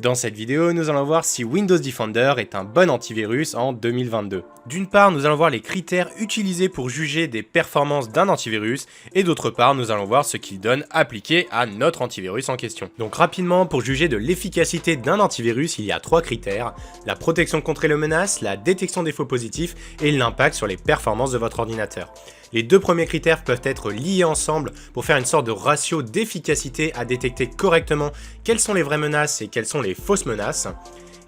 Dans cette vidéo, nous allons voir si Windows Defender est un bon antivirus en 2022. D'une part, nous allons voir les critères utilisés pour juger des performances d'un antivirus, et d'autre part, nous allons voir ce qu'il donne appliqué à notre antivirus en question. Donc rapidement, pour juger de l'efficacité d'un antivirus, il y a 3 critères: la protection contre les menaces, la détection des faux positifs et l'impact sur les performances de votre ordinateur. Les deux premiers critères peuvent être liés ensemble pour faire une sorte de ratio d'efficacité à détecter correctement quelles sont les vraies menaces et quelles sont les fausses menaces.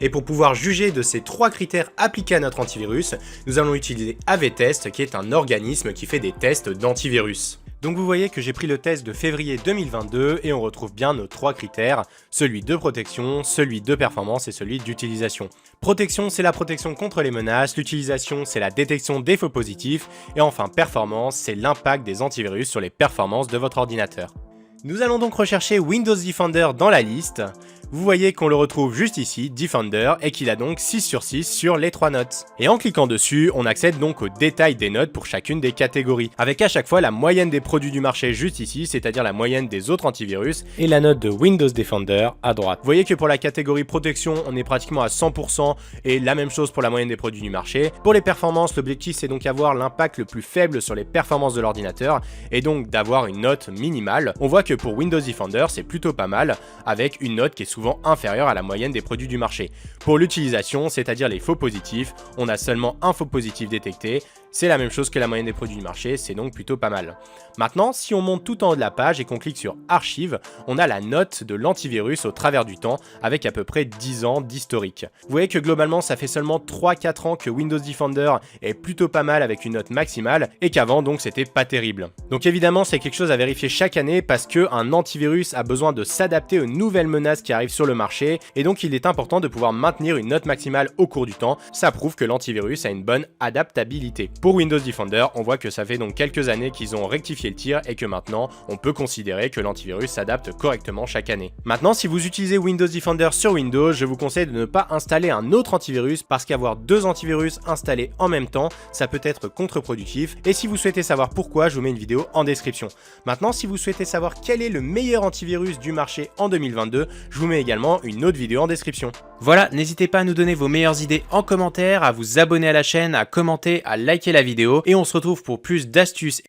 Et pour pouvoir juger de ces 3 critères appliqués à notre antivirus, nous allons utiliser AV-Test, qui est un organisme qui fait des tests d'antivirus. Donc vous voyez que j'ai pris le test de février 2022 et on retrouve bien nos 3 critères, celui de protection, celui de performance et celui d'utilisation. Protection, c'est la protection contre les menaces, l'utilisation, c'est la détection des faux positifs, et enfin performance, c'est l'impact des antivirus sur les performances de votre ordinateur. Nous allons donc rechercher Windows Defender dans la liste. Vous voyez qu'on le retrouve juste ici, Defender, et qu'il a donc 6 sur 6 sur les 3 notes. Et en cliquant dessus, on accède donc au détail des notes pour chacune des catégories, avec à chaque fois la moyenne des produits du marché juste ici, c'est-à-dire la moyenne des autres antivirus, et la note de Windows Defender à droite. Vous voyez que pour la catégorie protection, on est pratiquement à 100%, et la même chose pour la moyenne des produits du marché. Pour les performances, l'objectif c'est donc avoir l'impact le plus faible sur les performances de l'ordinateur, et donc d'avoir une note minimale. On voit que pour Windows Defender, c'est plutôt pas mal, avec une note qui est souvent inférieure à la moyenne des produits du marché. Pour l'utilisation, c'est-à-dire les faux positifs, on a seulement un faux positif détecté. C'est la même chose que la moyenne des produits du marché, c'est donc plutôt pas mal. Maintenant, si on monte tout en haut de la page et qu'on clique sur Archives, on a la note de l'antivirus au travers du temps, avec à peu près 10 ans d'historique. Vous voyez que globalement, ça fait seulement 3-4 ans que Windows Defender est plutôt pas mal avec une note maximale, et qu'avant donc c'était pas terrible. Donc évidemment, c'est quelque chose à vérifier chaque année parce qu'un antivirus a besoin de s'adapter aux nouvelles menaces qui arrivent sur le marché, et donc il est important de pouvoir maintenir une note maximale au cours du temps. Ça prouve que l'antivirus a une bonne adaptabilité. Pour Windows Defender, on voit que ça fait donc quelques années qu'ils ont rectifié le tir et que maintenant, on peut considérer que l'antivirus s'adapte correctement chaque année. Maintenant, si vous utilisez Windows Defender sur Windows, je vous conseille de ne pas installer un autre antivirus parce qu'avoir 2 antivirus installés en même temps, ça peut être contre-productif. Et si vous souhaitez savoir pourquoi, je vous mets une vidéo en description. Maintenant, si vous souhaitez savoir quel est le meilleur antivirus du marché en 2022, je vous mets également une autre vidéo en description. Voilà, n'hésitez pas à nous donner vos meilleures idées en commentaire, à vous abonner à la chaîne, à commenter, à liker la vidéo, et on se retrouve pour plus d'astuces